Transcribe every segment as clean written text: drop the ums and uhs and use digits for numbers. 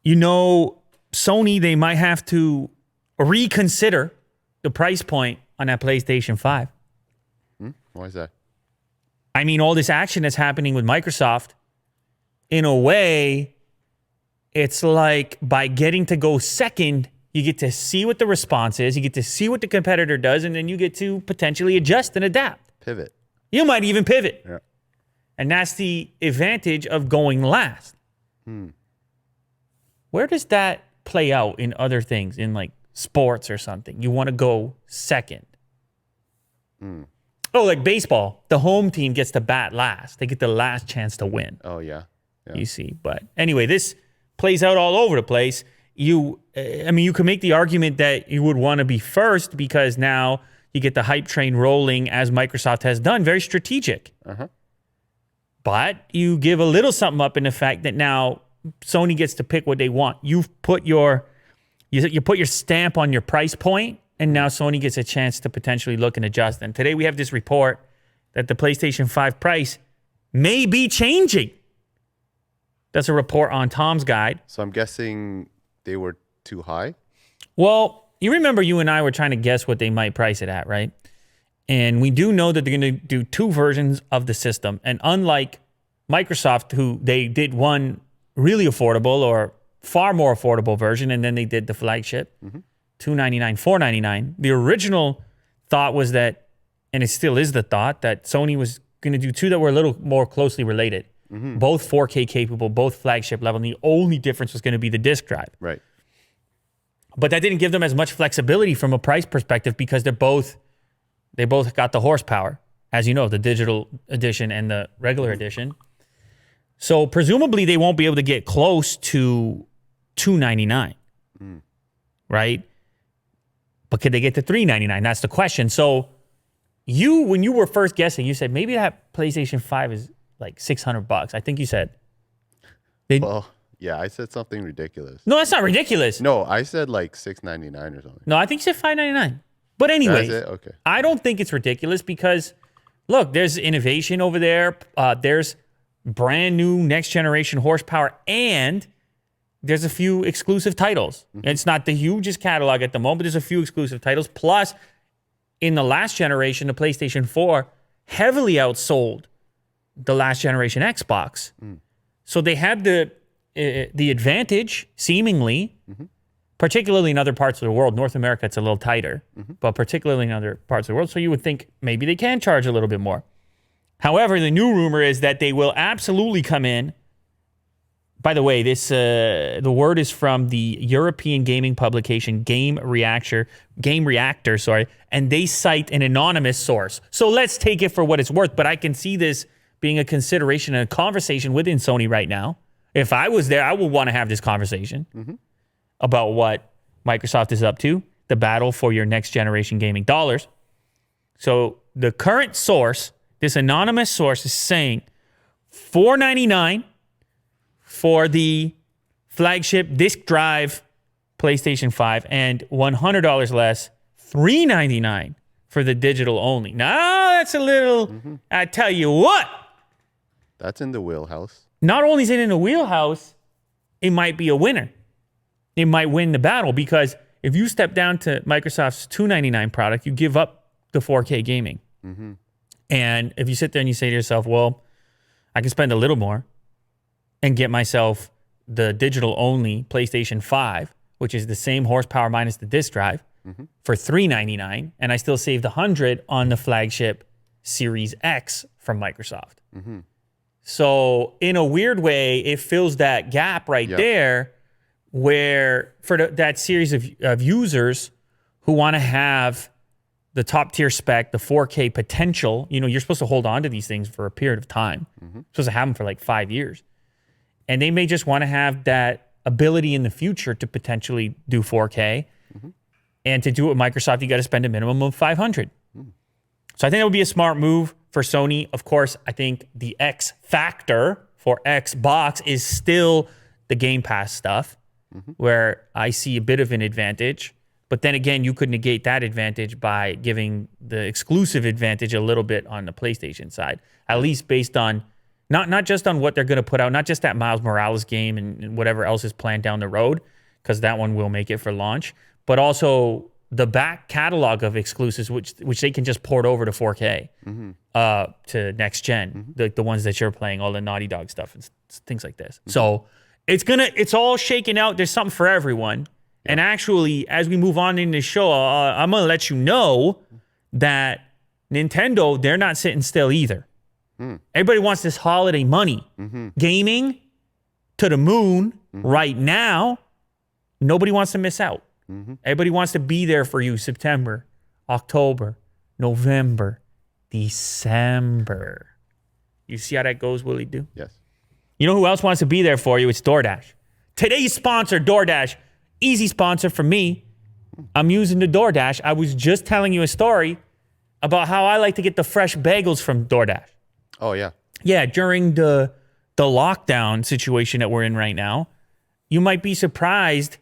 Sony, they might have to reconsider the price point on that PlayStation 5. Why is that? I mean, all this action that's happening with Microsoft, in a way, it's like by getting to go second, you get to see what the response is, you get to see what the competitor does, and then you get to potentially adjust and adapt. Pivot. You might even pivot. Yeah. And that's the advantage of going last. Where does that play out in other things, in like sports or something? You want to go second. Oh, like baseball. The home team gets to bat last. They get the last chance to win. Oh, yeah. You see. But anyway, this plays out all over the place. You can make the argument that you would want to be first because now you get the hype train rolling as Microsoft has done. Very strategic. But you give a little something up in the fact that now Sony gets to pick what they want. You put your stamp on your price point, and now Sony gets a chance to potentially look and adjust. And today we have this report that the PlayStation 5 price may be changing. That's a report on Tom's Guide. So I'm guessing they were too high? Well, you remember you and I were trying to guess what they might price it at, right? And we do know that they're going to do two versions of the system. And unlike Microsoft, who they did one really affordable or far more affordable version, and then they did the flagship, $299, $499. The original thought was that, and it still is the thought, that Sony was going to do two that were a little more closely related. Both 4K capable, both flagship level. And the only difference was going to be the disk drive. Right. But that didn't give them as much flexibility from a price perspective because they both got the horsepower, as you know, the digital edition and the regular edition. So presumably they won't be able to get close to $299, right? But could they get to $399? That's the question. So when you were first guessing, you said maybe that PlayStation 5 is like $600. I think you said. Well, yeah, I said something ridiculous. No, that's not ridiculous. No, I said like $699 or something. No, I think you said $599. But anyway, That's it? Okay. I don't think it's ridiculous because, look, there's innovation over there. There's brand new next generation horsepower, and there's a few exclusive titles. It's not the hugest catalog at the moment, but there's a few exclusive titles. Plus, in the last generation, the PlayStation 4 heavily outsold the last generation Xbox. So they had the advantage, seemingly, particularly in other parts of the world. North America, it's a little tighter, but particularly in other parts of the world. So you would think maybe they can charge a little bit more. However, the new rumor is that they will absolutely come in. By the way, the word is from the European gaming publication Game Reactor, and they cite an anonymous source. So let's take it for what it's worth, but I can see this being a consideration and a conversation within Sony right now. If I was there, I would want to have this conversation about what Microsoft is up to, the battle for your next generation gaming dollars. So the current source, this anonymous source, is saying $499 for the flagship disk drive PlayStation 5 and $100 less, $399 for the digital only. Now that's a little, I tell you what. That's in the wheelhouse. Not only is it in the wheelhouse, it might be a winner. It might win the battle because if you step down to Microsoft's $299 product, you give up the 4K gaming. And if you sit there and you say to yourself, well, I can spend a little more and get myself the digital only PlayStation 5, which is the same horsepower minus the disk drive, for $399, and I still saved $100 on the flagship Series X from Microsoft. So in a weird way, it fills that gap right there where for that series of users who want to have the top tier spec, the 4K potential, you're supposed to hold on to these things for a period of time. You're supposed to have them for like 5 years. And they may just want to have that ability in the future to potentially do 4K. And to do it with Microsoft, you got to spend a minimum of $500. So I think that would be a smart move for Sony. Of course, I think the X factor for Xbox is still the Game Pass stuff, where I see a bit of an advantage. But then again, you could negate that advantage by giving the exclusive advantage a little bit on the PlayStation side, at least based on Not just on what they're going to put out, not just that Miles Morales game and whatever else is planned down the road, because that one will make it for launch, but also the back catalog of exclusives, which they can just port over to 4K to next gen, the ones that you're playing, all the Naughty Dog stuff and things like this. So it's all shaken out. There's something for everyone. Yeah. And actually, as we move on in the show, I'm gonna let you know that Nintendo, they're not sitting still either. Everybody wants this holiday money. Gaming to the moon right now. Nobody wants to miss out. Everybody wants to be there for you September, October, November, December. You see how that goes, Willie Do? Yes. You know who else wants to be there for you? It's DoorDash. Today's sponsor, DoorDash. Easy sponsor for me. I'm using the DoorDash. I was just telling you a story about how I like to get the fresh bagels from DoorDash. Oh, yeah. Yeah, during the lockdown situation that we're in right now, you might be surprised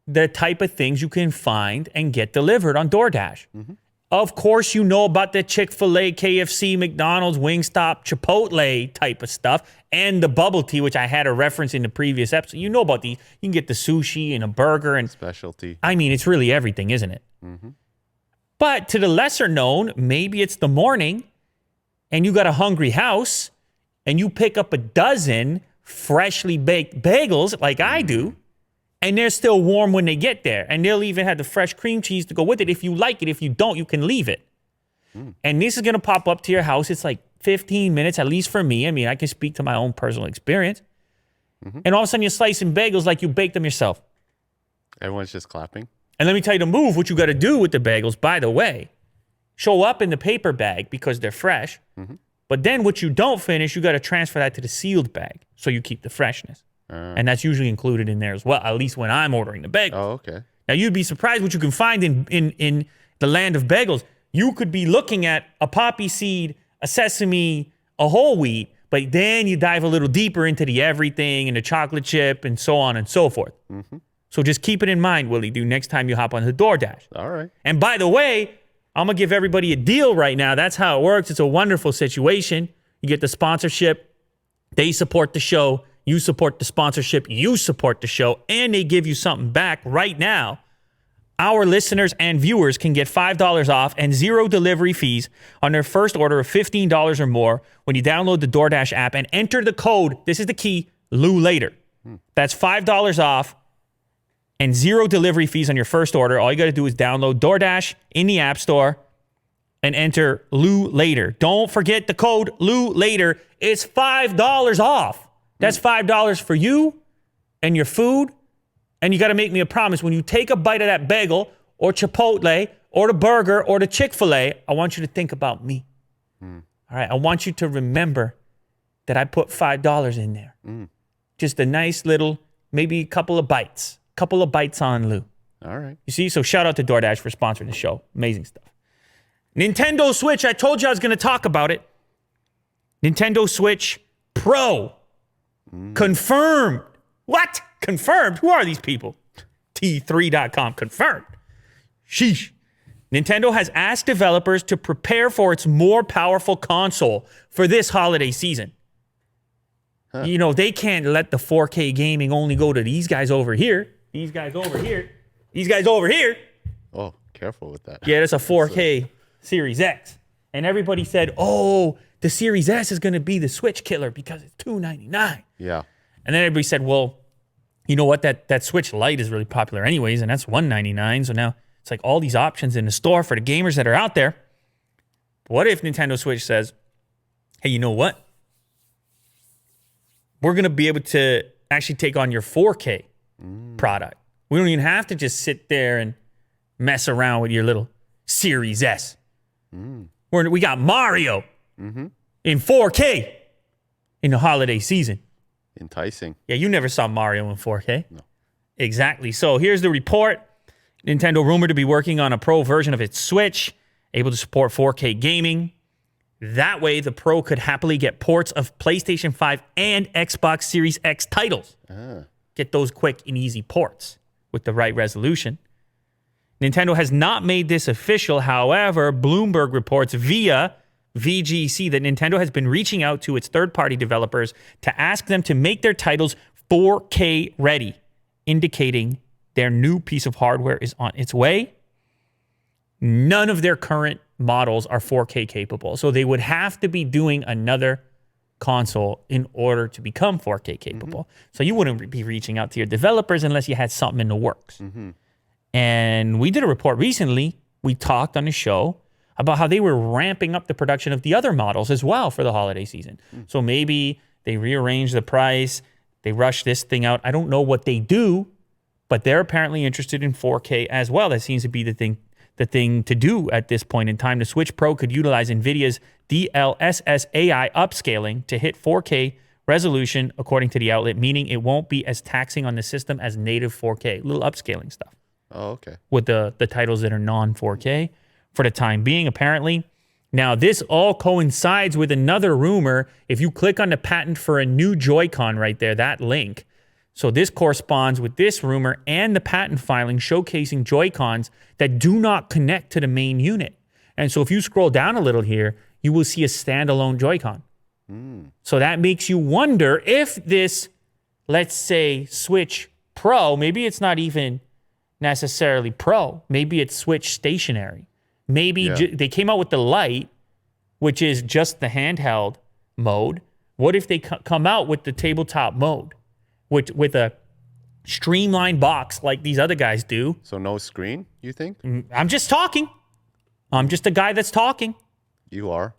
the type of things you can find and get delivered on DoorDash. Of course, you know about the Chick-fil-A, KFC, McDonald's, Wingstop, Chipotle type of stuff, and the bubble tea, which I had a reference in the previous episode. You know about these. You can get the sushi and a burger. And specialty. I mean, it's really everything, isn't it? But to the lesser known, maybe it's the morning, and you got a hungry house, and you pick up a dozen freshly baked bagels like I do, and they're still warm when they get there. And they'll even have the fresh cream cheese to go with it. If you like it, if you don't, you can leave it. And this is going to pop up to your house. It's like 15 minutes, at least for me. I mean, I can speak to my own personal experience. And all of a sudden, you're slicing bagels like you baked them yourself. Everyone's just clapping. And let me tell you the move, what you got to do with the bagels, by the way. Show up in the paper bag because they're fresh. But then what you don't finish, you got to transfer that to the sealed bag so you keep the freshness. And that's usually included in there as well, at least when I'm ordering the bagels. Oh, okay. Now, you'd be surprised what you can find in the land of bagels. You could be looking at a poppy seed, a sesame, a whole wheat, but then you dive a little deeper into the everything and the chocolate chip and so on and so forth. So just keep it in mind, Willie Do, next time you hop on the DoorDash. All right. And by the way, I'm going to give everybody a deal right now. That's how it works. It's a wonderful situation. You get the sponsorship. They support the show. You support the sponsorship. You support the show. And they give you something back right now. Our listeners and viewers can get $5 off and 0 delivery fees on their first order of $15 or more when you download the DoorDash app and enter the code, this is the key, Lou Later. That's $5 off and 0 delivery fees on your first order. All you got to do is download DoorDash in the App Store and enter Lou Later. Don't forget the code Lou Later. It's $5 off. That's $5 for you and your food. And you got to make me a promise. When you take a bite of that bagel or Chipotle or the burger or the Chick-fil-A, I want you to think about me. All right. I want you to remember that I put $5 in there. Just a nice little, maybe a couple of bites. Couple of bites on Lou. All right. You see? So shout out to DoorDash for sponsoring the show. Amazing stuff. Nintendo Switch. I told you I was going to talk about it. Nintendo Switch Pro. Confirmed. What? Confirmed? Who are these people? T3.com. Confirmed. Sheesh. Nintendo has asked developers to prepare for its more powerful console for this holiday season. You know, they can't let the 4K gaming only go to these guys over here. These guys over here. These guys over here. Oh, careful with that. Yeah, that's a 4K Series X. And everybody said, oh, the Series S is going to be the Switch killer because it's $299. Yeah. And then everybody said, well, you know what? That Switch Lite is really popular anyways, and that's $199. So now it's like all these options in the store for the gamers that are out there. What if Nintendo Switch says, hey, you know what? We're going to be able to actually take on your 4K product. We don't even have to just sit there and mess around with your little Series S. We got Mario in 4K in the holiday season. Enticing. Yeah, you never saw Mario in 4K. No. Exactly. So here's the report. Nintendo rumored to be working on a Pro version of its Switch, able to support 4K gaming. That way, the Pro could happily get ports of PlayStation 5 and Xbox Series X titles. Get those quick and easy ports with the right resolution. Nintendo has not made this official. However, Bloomberg reports via VGC that Nintendo has been reaching out to its third-party developers to ask them to make their titles 4K ready, indicating their new piece of hardware is on its way. None of their current models are 4K capable, so they would have to be doing another console in order to become 4K capable. So you wouldn't be reaching out to your developers unless you had something in the works. And we did a report recently. We talked on the show about how they were ramping up the production of the other models as well for the holiday season. So maybe they rearrange the price, they rush this thing out. I don't know what they do, but they're apparently interested in 4K as well. That seems to be the thing to do at this point in time. The Switch Pro could utilize NVIDIA's DLSS AI upscaling to hit 4K resolution, according to the outlet, meaning it won't be as taxing on the system as native 4K. Little upscaling stuff. Oh, okay. With the titles that are non-4K for the time being, apparently. Now, this all coincides with another rumor. If you click on the patent for a new Joy-Con right there, that link. So this corresponds with this rumor and the patent filing showcasing Joy-Cons that do not connect to the main unit. And so if you scroll down a little here, you will see a standalone Joy-Con. So that makes you wonder if this, let's say, Switch Pro, maybe it's not even necessarily Pro. Maybe it's Switch stationary. Maybe they came out with the Lite, which is just the handheld mode. What if they come out with the tabletop mode, with a streamlined box like these other guys do? So no screen, you think? I'm just talking. I'm just a guy that's talking. You are.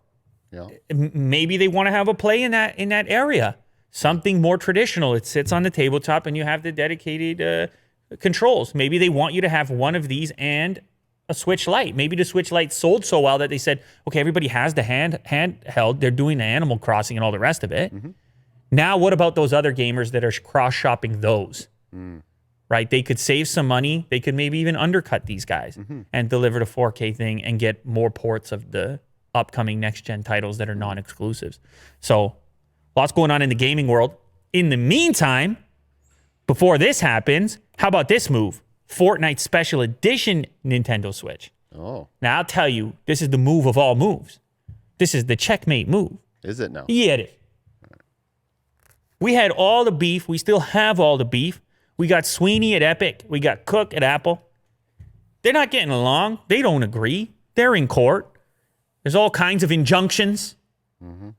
Yeah. Maybe they want to have a play in that area. Something more traditional. It sits on the tabletop and you have the dedicated controls. Maybe they want you to have one of these and a Switch Lite. Maybe the Switch Lite sold so well that they said, okay, everybody has the handheld. They're doing the Animal Crossing and all the rest of it. Now, what about those other gamers that are cross-shopping those? Right? They could save some money. They could maybe even undercut these guys and deliver the 4K thing and get more ports of the upcoming next-gen titles that are non-exclusives. So, lots going on in the gaming world. In the meantime, before this happens, how about this move? Fortnite Special Edition Nintendo Switch. Oh. Now, I'll tell you, this is the move of all moves. This is the checkmate move. Is it now? Yeah, it is. We had all the beef. We still have all the beef. We got Sweeney at Epic. We got Cook at Apple. They're not getting along. They don't agree. They're in court. There's all kinds of injunctions. Do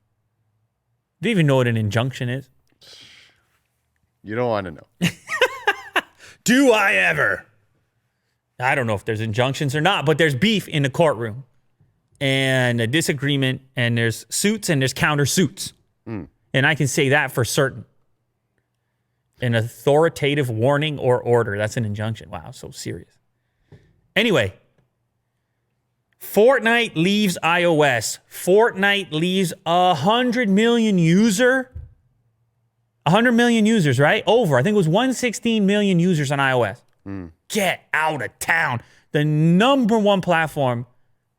you even know what an injunction is? You don't want to know. Do I ever? I don't know if there's injunctions or not, but there's beef in the courtroom and a disagreement, and there's suits and there's countersuits. And I can say that for certain. An authoritative warning or order. That's an injunction. Wow, so serious. Anyway, Fortnite leaves iOS. Fortnite leaves 100 million user. 100 million users, right? Over. I think it was 116 million users on iOS. Get out of town. The number one platform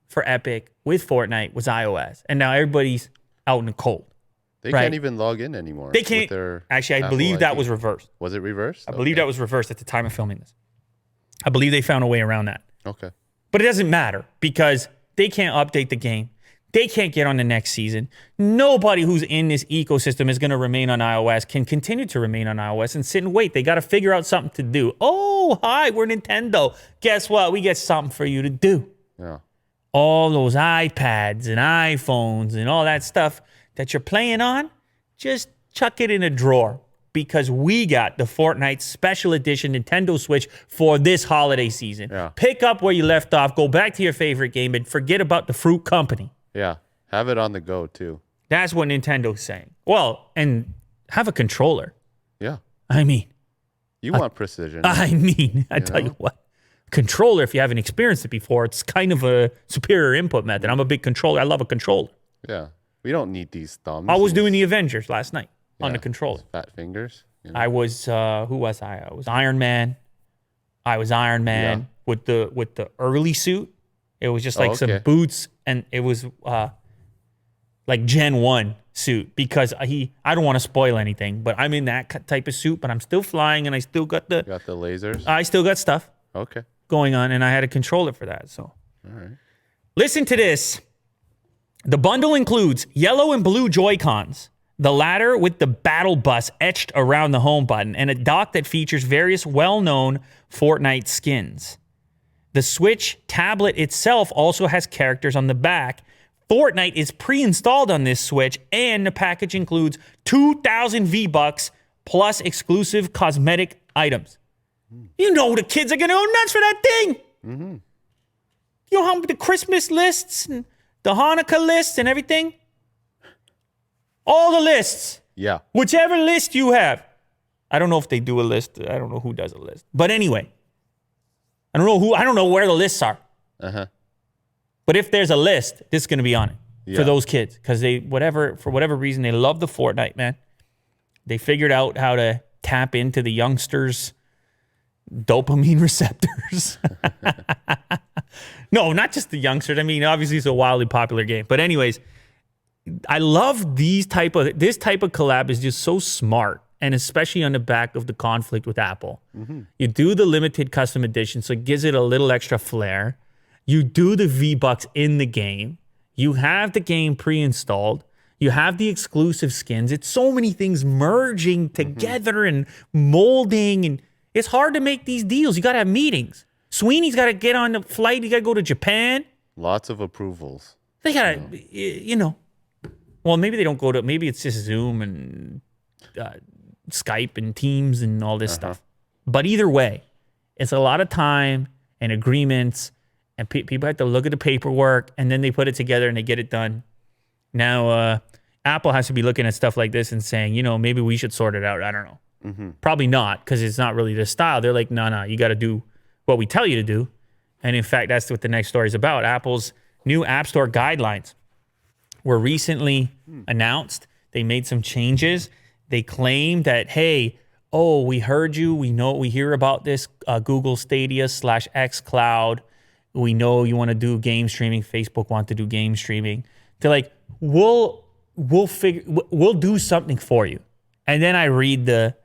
for Epic with Fortnite was iOS. And now everybody's out in the cold. They can't even log in anymore. They can't. Actually, I believe that was reversed. Was it reversed? I believe that was reversed at the time of filming this. I believe they found a way around that. Okay. But it doesn't matter because they can't update the game. They can't get on the next season. Nobody who's in this ecosystem is going to remain on iOS, can continue to remain on iOS and sit and wait. They got to figure out something to do. Oh, hi, we're Nintendo. Guess what? We get something for you to do. Yeah. All those iPads and iPhones and all that stuff that you're playing on, just chuck it in a drawer because we got the Fortnite Special Edition Nintendo Switch for this holiday season. Yeah. Pick up where you left off, go back to your favorite game, and forget about the fruit company. Yeah. Have it on the go, too. That's what Nintendo's saying. Well, and have a controller. Yeah. I mean. You want precision. I tell you what. Controller, if you haven't experienced it before, it's kind of a superior input method. I'm a big controller. I love a controller. Yeah. We don't need these thumbs. I was doing the Avengers last night on the controller. Fat fingers. You know? I was, who was I? I was Iron Man. With the early suit. It was just like some boots, and it was like Gen 1 suit because I don't want to spoil anything, but I'm in that type of suit, but I'm still flying, and I still got the... Got the lasers? I still got stuff going on, and I had a controller for that, so... All right. Listen to this. The bundle includes yellow and blue Joy-Cons, the latter with the battle bus etched around the home button, and a dock that features various well-known Fortnite skins. The Switch tablet itself also has characters on the back. Fortnite is pre-installed on this Switch, and the package includes 2,000 V-Bucks plus exclusive cosmetic items. You know the kids are going to go nuts for that thing. Mm-hmm. You know how the Christmas lists and the Hanukkah lists and everything? All the lists. Yeah. Whichever list you have. I don't know if they do a list. I don't know who does a list. But anyway, I don't know where the lists are. Uh-huh. But if there's a list, this is going to be on it for those kids because for whatever reason, they love the Fortnite, man. They figured out how to tap into the youngsters' dopamine receptors. No, not just the youngsters. I mean, obviously it's a wildly popular game. But anyways, I love this type of collab is just so smart. And especially on the back of the conflict with Apple. Mm-hmm. You do the limited custom edition, so it gives it a little extra flair. You do the V-Bucks in the game. You have the game pre-installed. You have the exclusive skins. It's so many things merging together and molding. And it's hard to make these deals. You got to have meetings. Sweeney's got to get on the flight. You got to go to Japan. Lots of approvals. They got to, well, maybe they don't go to, maybe it's just Zoom and Skype and Teams and all this stuff. But either way, it's a lot of time and agreements, and people have to look at the paperwork, and then they put it together and they get it done. Now, Apple has to be looking at stuff like this and saying, maybe we should sort it out. I don't know. Mm-hmm. Probably not, because it's not really their style. They're like, no, you got to do what we tell you to do. And in fact, that's what the next story is about. Apple's new App Store guidelines were recently announced. They made some changes. They claim that, hey, we heard you. We hear about this Google Stadia / xCloud. We know you want to do game streaming. Facebook want to do game streaming. They're like, we'll do something for you. And then I read the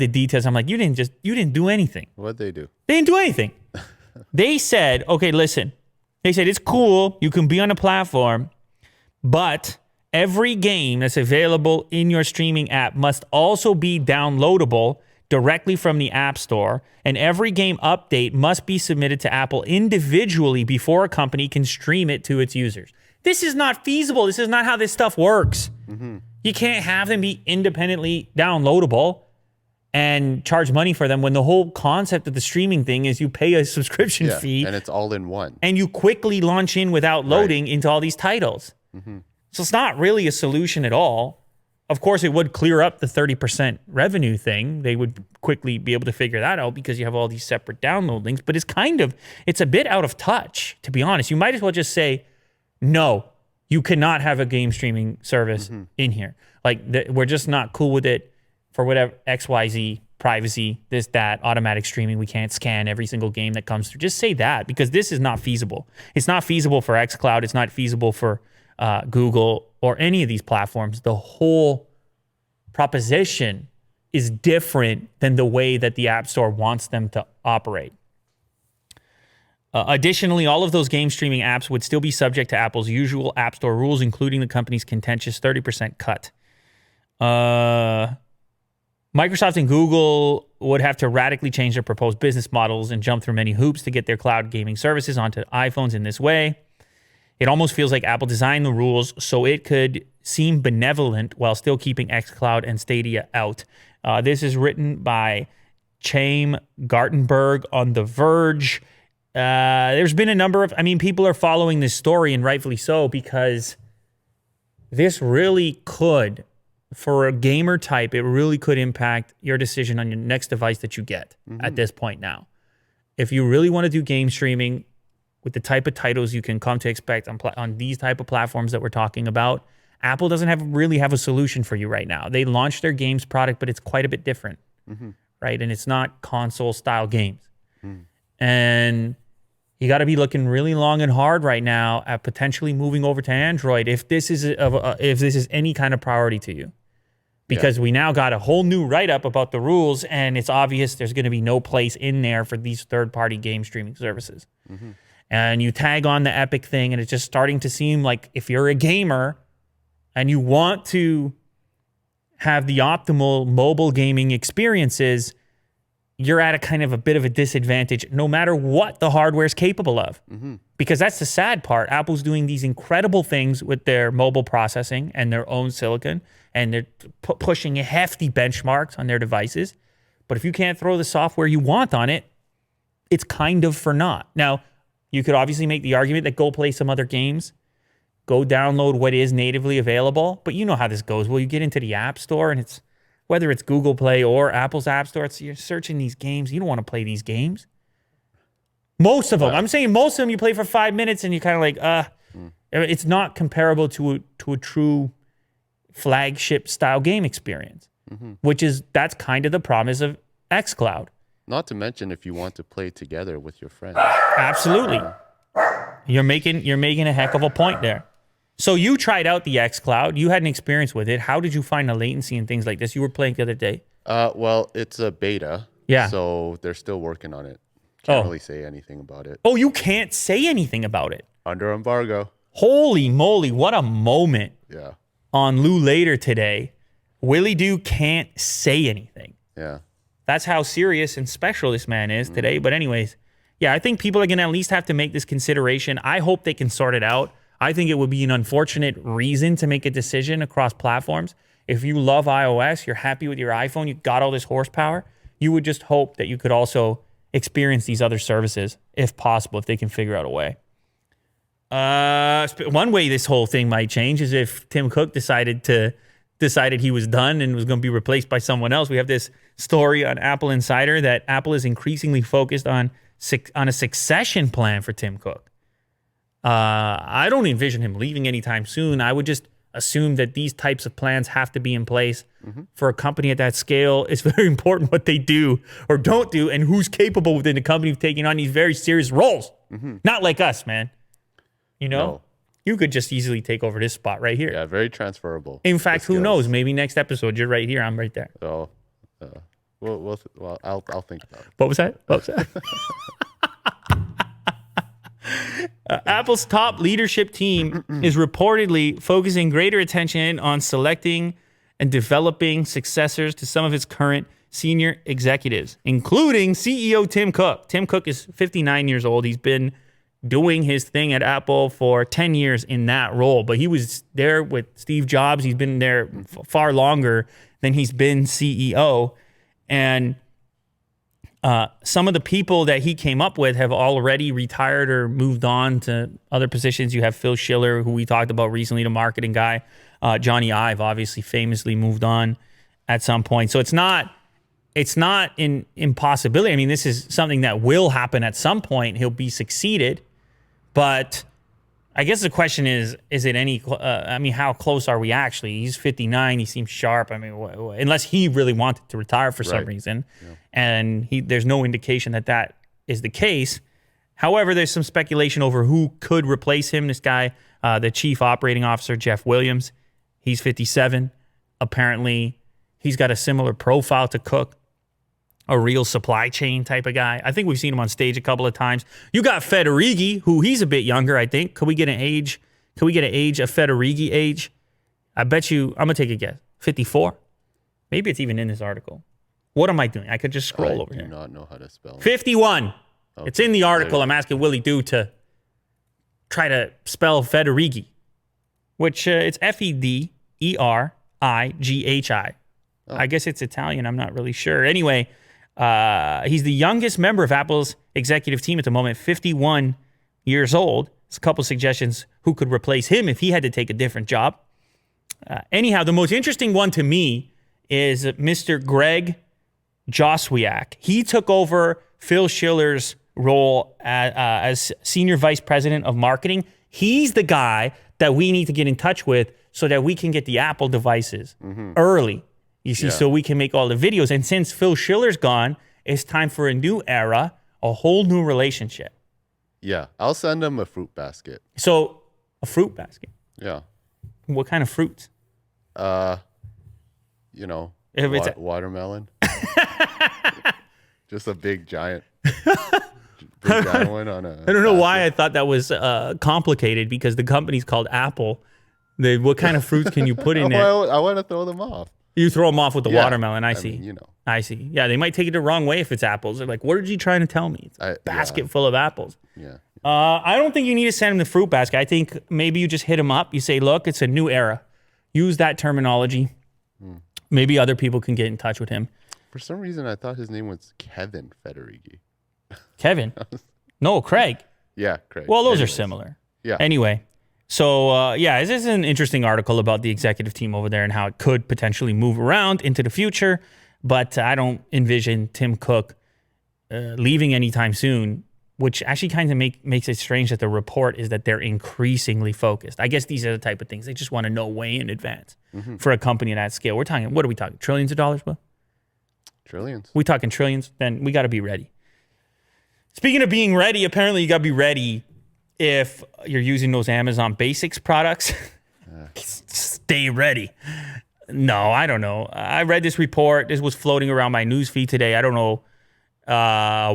details. I'm like, you didn't do anything. What'd they do? They didn't do anything. They said, okay, listen. They said it's cool. You can be on a platform, but every game that's available in your streaming app must also be downloadable directly from the App Store, and every game update must be submitted to Apple individually before a company can stream it to its users. This is not feasible. This is not how this stuff works. Mm-hmm. You can't have them be independently downloadable and charge money for them when the whole concept of the streaming thing is you pay a subscription fee. And it's all in one. And you quickly launch in without loading into all these titles. Mm-hmm. So it's not really a solution at all. Of course, it would clear up the 30% revenue thing. They would quickly be able to figure that out because you have all these separate download links. But it's a bit out of touch, to be honest. You might as well just say, no, you cannot have a game streaming service in here. Like, we're just not cool with it for whatever, XYZ, privacy, this, that, automatic streaming. We can't scan every single game that comes through. Just say that, because this is not feasible. It's not feasible for xCloud. It's not feasible for Google or any of these platforms. The whole proposition is different than the way that the App Store wants them to operate. Additionally, all of those game streaming apps would still be subject to Apple's usual App Store rules, including the company's contentious 30% cut. Microsoft and Google would have to radically change their proposed business models and jump through many hoops to get their cloud gaming services onto iPhones in this way. It almost feels like Apple designed the rules so it could seem benevolent while still keeping xCloud and Stadia out. This is written by Chaim Gartenberg on The Verge. There's been a number of, people are following this story, and rightfully so, because this really could, for a gamer type, it really could impact your decision on your next device that you get at this point now. If you really want to do game streaming with the type of titles you can come to expect on these type of platforms that we're talking about, Apple doesn't really have a solution for you right now. They launched their games product, but it's quite a bit different, right? And it's not console-style games. And you got to be looking really long and hard right now at potentially moving over to Android if this is any kind of priority to you. Because we now got a whole new write-up about the rules, and it's obvious there's going to be no place in there for these third-party game streaming services. and you tag on the Epic thing, and it's just starting to seem like if you're a gamer and you want to have the optimal mobile gaming experiences, you're at a kind of a bit of a disadvantage no matter what the hardware is capable of. Because that's the sad part. Apple's doing these incredible things with their mobile processing and their own silicon, and they're pushing hefty benchmarks on their devices. But if you can't throw the software you want on it, it's kind of for naught. Now, you could obviously make the argument that go play some other games, go download what is natively available, but you know how this goes. Well, you get into the App Store, and it's whether it's Google Play or Apple's App Store, you're searching these games. You don't want to play these games. Most of them. I'm saying most of them you play for 5 minutes, and you're kind of like, it's not comparable to a true flagship style game experience, that's kind of the promise of xCloud. Not to mention if you want to play together with your friends. Absolutely. You're making a heck of a point there. So you tried out the xCloud. You had an experience with it. How did you find the latency and things like this? You were playing the other day. Well, it's a beta. Yeah. So they're still working on it. Can't really say anything about it. Oh, you can't say anything about it. Under embargo. Holy moly, what a moment. Yeah. On Lou Later today. Willie Doo can't say anything. Yeah. That's how serious and special this man is today. But anyways, yeah, I think people are going to at least have to make this consideration. I hope they can sort it out. I think it would be an unfortunate reason to make a decision across platforms. If you love iOS, you're happy with your iPhone, you got all this horsepower, you would just hope that you could also experience these other services, if possible, if they can figure out a way. One way this whole thing might change is if Tim Cook decided he was done and was going to be replaced by someone else. We have this story on Apple Insider that Apple is increasingly focused on a succession plan for Tim Cook. I don't envision him leaving anytime soon. I would just assume that these types of plans have to be in place for a company at that scale. It's very important what they do or don't do and who's capable within the company of taking on these very serious roles. Not like us, man. You know? No. You could just easily take over this spot right here. Yeah, very transferable. In fact, who knows? Maybe next episode, you're right here. I'm right there. So, well, I'll think about it. What was that? Apple's top leadership team is reportedly focusing greater attention on selecting and developing successors to some of its current senior executives, including CEO Tim Cook. Tim Cook is 59 years old. He's been doing his thing at Apple for 10 years in that role, but he was there with Steve Jobs. He's been there far longer than he's been CEO. And some of the people that he came up with have already retired or moved on to other positions. You have Phil Schiller, who we talked about recently, the marketing guy. Johnny Ive obviously famously moved on at some point. So it's not an impossibility. I mean, this is something that will happen at some point. He'll be succeeded. But I guess the question is it any, how close are we actually? He's 59. He seems sharp. I mean, unless he really wanted to retire for some reason. Yeah. And there's no indication that is the case. However, there's some speculation over who could replace him. This guy, the chief operating officer, Jeff Williams, he's 57. Apparently, he's got a similar profile to Cook. A real supply chain type of guy. I think we've seen him on stage a couple of times. You got Federighi, who he's a bit younger, I think. Could we get an age? Could we get an age, a Federighi age? I bet you, I'm going to take a guess. 54? Maybe it's even in this article. What am I doing? I could just scroll over here. I do not know how to spell it. 51. Okay. It's in the article. I'm asking Willie Doo to try to spell Federighi, which it's Federighi. Oh. I guess it's Italian. I'm not really sure. Anyway, he's the youngest member of Apple's executive team at the moment, 51 years old. There's a couple suggestions who could replace him if he had to take a different job. Anyhow, the most interesting one to me is Mr. Greg Joswiak. He took over Phil Schiller's role as senior vice president of marketing. He's the guy that we need to get in touch with so that we can get the Apple devices early. You see, so we can make all the videos. And since Phil Schiller's gone, it's time for a new era, a whole new relationship. Yeah, I'll send him a fruit basket. So, a fruit basket? Yeah. What kind of fruits? Watermelon. Just a big, giant Big giant one on a I don't know why basket. I thought that was complicated because the company's called Apple. What kind of fruits can you put in there? Well, I want to throw them off. You throw them off with the Yeah. watermelon. I see. mean, you know. I see. Yeah, they might take it the wrong way if it's apples. They're like, what are you trying to tell me? It's a basket full of apples. Yeah. I don't think you need to send him the fruit basket. I think maybe you just hit him up. You say, look, it's a new era. Use that terminology. Maybe other people can get in touch with him. For some reason, I thought his name was Kevin Federighi. Kevin? No, Craig. Yeah, Craig. Well, those are Anyways. similar. Yeah. Anyway, so this is an interesting article about the executive team over there and how it could potentially move around into the future. But I don't envision Tim Cook leaving anytime soon, which actually kind of makes it strange that the report is that they're increasingly focused. I guess these are the type of things they just want to know way in advance for a company at that scale. We're talking, what are we talking? Trillions of dollars, Will? Trillions. We talking trillions? Then we got to be ready. Speaking of being ready, apparently you got to be ready if you're using those Amazon Basics products. Stay ready. No, I don't know. I read this report. This was floating around my news feed today. I don't know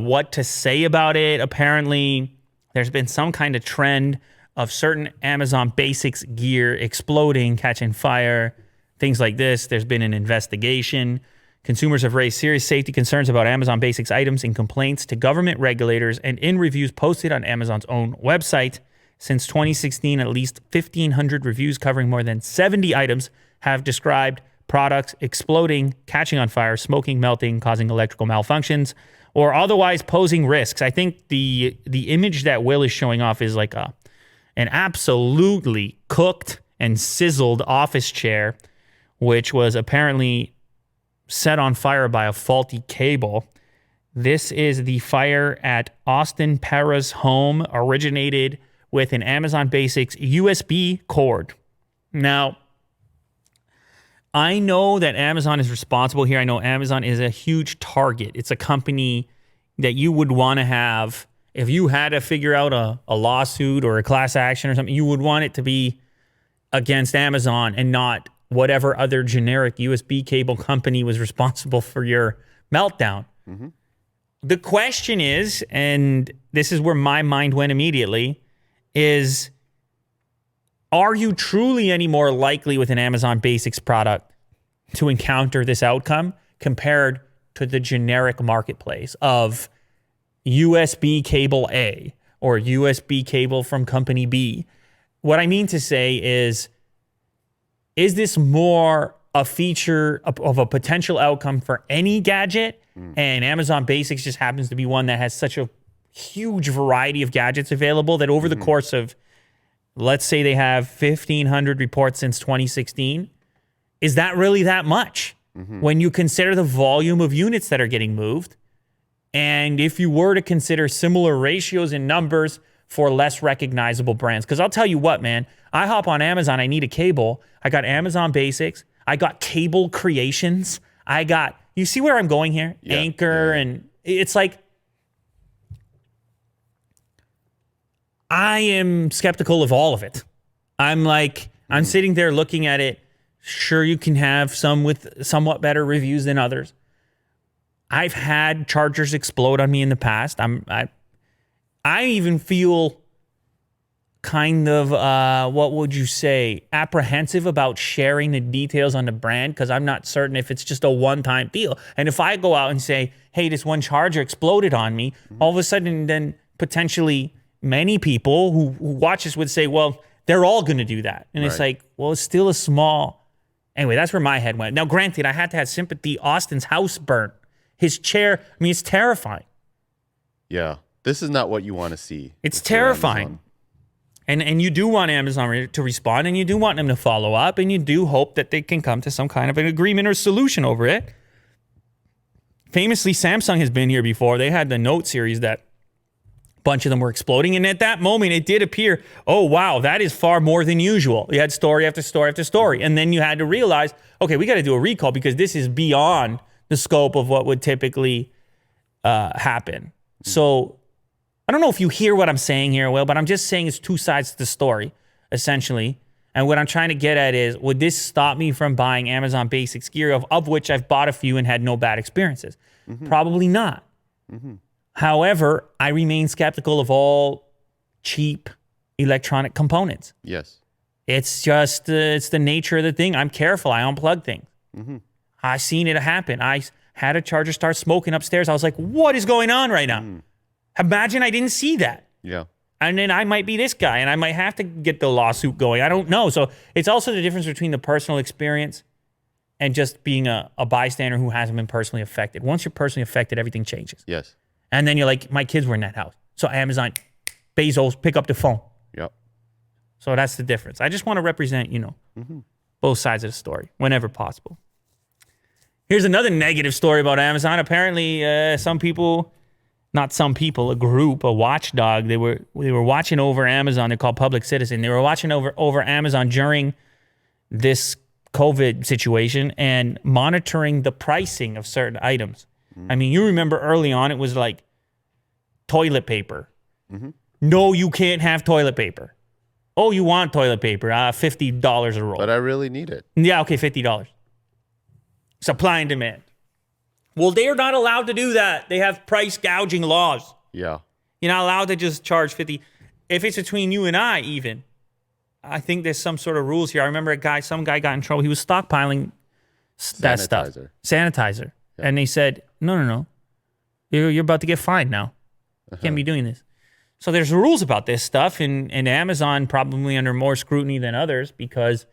what to say about it. Apparently, there's been some kind of trend of certain Amazon Basics gear exploding, catching fire, things like this. There's been an investigation. Consumers have raised serious safety concerns about Amazon Basics items in complaints to government regulators and in reviews posted on Amazon's own website. Since 2016, at least 1,500 reviews covering more than 70 items have described products exploding, catching on fire, smoking, melting, causing electrical malfunctions, or otherwise posing risks. I think the image that Will is showing off is like an absolutely cooked and sizzled office chair, which was apparently set on fire by a faulty cable. This is the fire at Austin Para's home, originated with an Amazon Basics USB cord. Now, I know that Amazon is responsible here. I know Amazon is a huge target. It's a company that you would want to have. If you had to figure out a lawsuit or a class action or something, you would want it to be against Amazon and not whatever other generic USB cable company was responsible for your meltdown. The question is, and this is where my mind went immediately, is are you truly any more likely with an Amazon Basics product to encounter this outcome compared to the generic marketplace of USB cable A or USB cable from company B? What I mean to say is this more a feature of a potential outcome for any gadget? And Amazon Basics just happens to be one that has such a huge variety of gadgets available that over the course of, let's say they have 1,500 reports since 2016, is that really that much when you consider the volume of units that are getting moved? And if you were to consider similar ratios and numbers for less recognizable brands, because I'll tell you what, man, I hop on Amazon, I need a cable. I got Amazon Basics. I got Cable Creations. I got, you see where I'm going here? Yeah, Anchor, and it's like, I am skeptical of all of it. I'm like, I'm sitting there looking at it. Sure, you can have some with somewhat better reviews than others. I've had chargers explode on me in the past. I even feel kind of, what would you say, apprehensive about sharing the details on the brand because I'm not certain if it's just a one-time deal. And if I go out and say, hey, this one charger exploded on me, all of a sudden then potentially many people who watch this would say, well, they're all going to do that. And it's like, well, it's still a small. Anyway, that's where my head went. Now, granted, I had to have sympathy. Austin's house burnt. His chair, I mean, it's terrifying. Yeah. This is not what you want to see. It's terrifying. And you do want Amazon to respond, and you do want them to follow up, and you do hope that they can come to some kind of an agreement or solution over it. Famously, Samsung has been here before. They had the Note series that a bunch of them were exploding, and at that moment, it did appear, oh, wow, that is far more than usual. You had story after story after story, and then you had to realize, okay, we got to do a recall because this is beyond the scope of what would typically happen. So I don't know if you hear what I'm saying here, Will, but I'm just saying it's two sides to the story, essentially. And what I'm trying to get at is, would this stop me from buying Amazon Basics gear, of which I've bought a few and had no bad experiences? Probably not. However, I remain skeptical of all cheap electronic components. Yes. It's just, it's the nature of the thing. I'm careful. I unplug things. I've seen it happen. I had a charger start smoking upstairs. I was like, what is going on right now? Imagine I didn't see that. Yeah. And then I might be this guy and I might have to get the lawsuit going. I don't know. So it's also the difference between the personal experience and just being a bystander who hasn't been personally affected. Once you're personally affected, everything changes. Yes. And then you're like, my kids were in that house. So Amazon, Bezos, pick up the phone. Yep. So that's the difference. I just want to represent, both sides of the story whenever possible. Here's another negative story about Amazon. Apparently, a group, a watchdog, they were watching over Amazon. They're called Public Citizen. They were watching over Amazon during this COVID situation and monitoring the pricing of certain items. I mean, you remember early on, it was like toilet paper. No, you can't have toilet paper. Oh, you want toilet paper? $50 a roll. But I really need it. Yeah, okay, $50. Supply and demand. Well, they're not allowed to do that. They have price gouging laws. Yeah. You're not allowed to just charge 50. If it's between you and I, even, I think there's some sort of rules here. I remember some guy got in trouble. He was stockpiling that stuff. Sanitizer. Yeah. And they said, no. You're about to get fined now. You can't be doing this. So there's rules about this stuff, and Amazon probably under more scrutiny than others because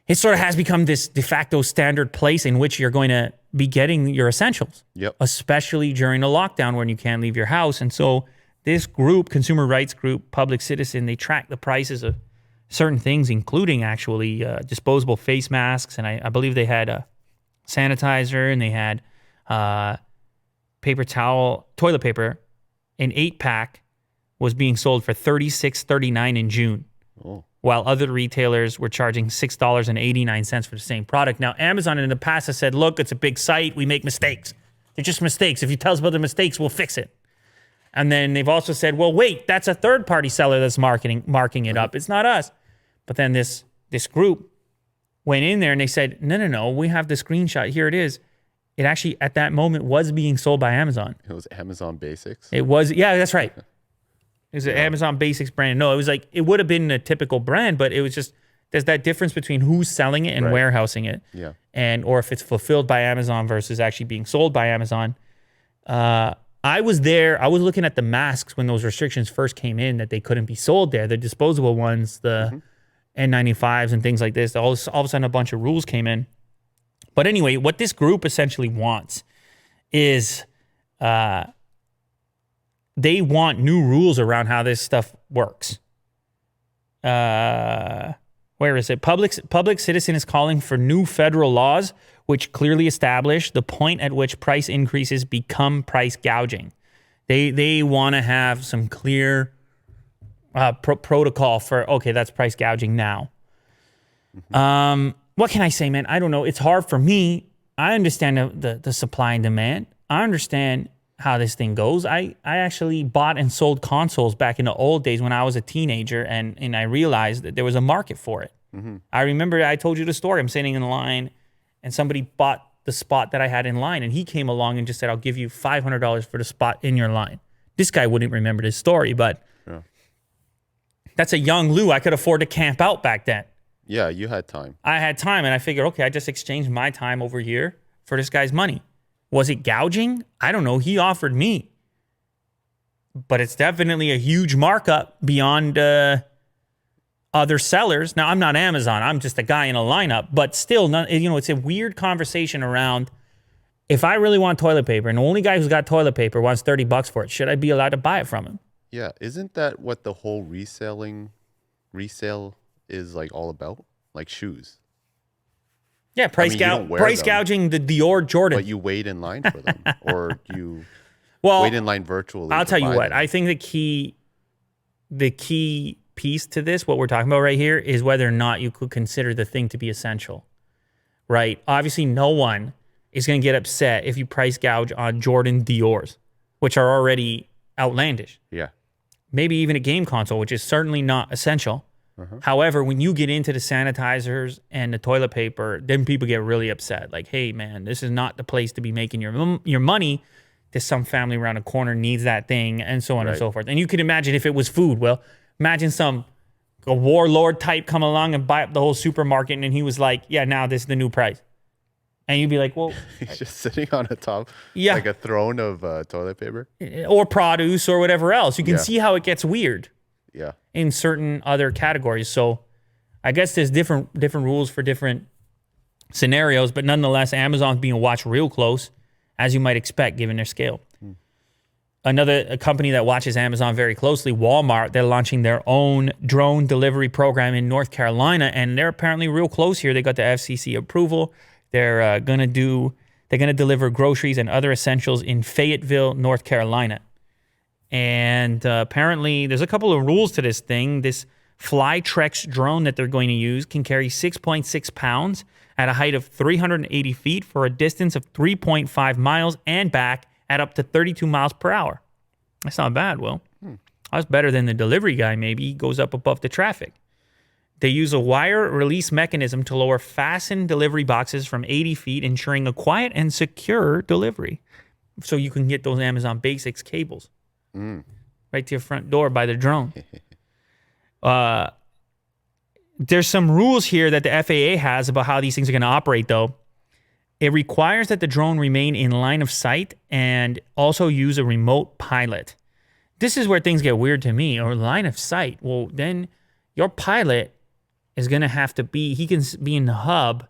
it sort of has become this de facto standard place in which you're going to be getting your essentials. Yep. Especially during a lockdown when you can't leave your house. And so this group, consumer rights group, Public Citizen, they track the prices of certain things, including actually disposable face masks. And I believe they had a sanitizer and they had paper towel, toilet paper, an 8-pack was being sold for $36.39 in June. Oh. While other retailers were charging $6.89 for the same product. Now, Amazon in the past has said, look, it's a big site. We make mistakes. They're just mistakes. If you tell us about the mistakes, we'll fix it. And then they've also said, well, wait, that's a third-party seller that's marking it up. It's not us. But then this group went in there and they said, no, we have the screenshot. Here it is. It actually, at that moment, was being sold by Amazon. It was Amazon Basics? It was, yeah, that's right. It was an Amazon Basics brand. No, it was like, it would have been a typical brand, but it was just, there's that difference between who's selling it and warehousing it. Yeah. Or if it's fulfilled by Amazon versus actually being sold by Amazon. I was there. I was looking at the masks when those restrictions first came in that they couldn't be sold there. The disposable ones, the N95s and things like this. All of a sudden, a bunch of rules came in. But anyway, what this group essentially wants is they want new rules around how this stuff works. Where is it? Public Citizen is calling for new federal laws which clearly establish the point at which price increases become price gouging. They want to have some clear protocol for, okay, that's price gouging now. What can I say, man? I don't know. It's hard for me. I understand the supply and demand. I understand how this thing goes. I actually bought and sold consoles back in the old days when I was a teenager, and I realized that there was a market for it. I remember I told you the story. I'm sitting in line, and somebody bought the spot that I had in line, and he came along and just said, I'll give you $500 for the spot in your line. This guy wouldn't remember this story, but that's a young Lou. I could afford to camp out back then. Yeah, you had time. I had time, and I figured, okay, I just exchanged my time over here for this guy's money. Was it gouging? I don't know. He offered me. But it's definitely a huge markup beyond other sellers. Now, I'm not Amazon. I'm just a guy in a lineup. But still, it's a weird conversation around, if I really want toilet paper and the only guy who's got toilet paper wants $30 for it, should I be allowed to buy it from him? Yeah. Isn't that what the whole resale is like all about? Like shoes. Yeah, price gouging the Dior Jordan. But you wait in line for them, or you wait in line virtually. I'll tell you what. I think the key piece to this, what we're talking about right here, is whether or not you could consider the thing to be essential. Right? Obviously, no one is going to get upset if you price gouge on Jordan Dior's, which are already outlandish. Yeah. Maybe even a game console, which is certainly not essential. However, when you get into the sanitizers and the toilet paper, then people get really upset. Like, hey, man, this is not the place to be making your money. there's some family around a corner needs that thing, and so on and Right. so forth. And you could imagine if it was food. Well, imagine a warlord type come along and buy up the whole supermarket, and he was like, yeah, now this is the new price. And you'd be like, well, He's just sitting on a top, Yeah. like a throne of toilet paper. or produce or whatever else. You can Yeah. see how it gets weird Yeah. in certain other categories. So I guess there's different rules for different scenarios, but nonetheless, Amazon's being watched real close, as you might expect, given their scale. A company that watches Amazon very closely, Walmart, they're launching their own drone delivery program in North Carolina, and they're apparently real close here. They got the FCC approval. They're gonna deliver groceries and other essentials in Fayetteville, North Carolina. And apparently, there's a couple of rules to this thing. This Flytrex drone that they're going to use can carry 6.6 pounds at a height of 380 feet for a distance of 3.5 miles and back at up to 32 miles per hour. That's not bad, Will. That's better than the delivery guy, maybe. He goes up above the traffic. They use a wire release mechanism to lower fastened delivery boxes from 80 feet, ensuring a quiet and secure delivery. So you can get those Amazon Basics cables right to your front door by the drone. There's some rules here that the FAA has about how these things are going to operate, though. It requires that the drone remain in line of sight and also use a remote pilot. This is where things get weird to me, or line of sight. Well, then your pilot is going to have to he can be in the hub,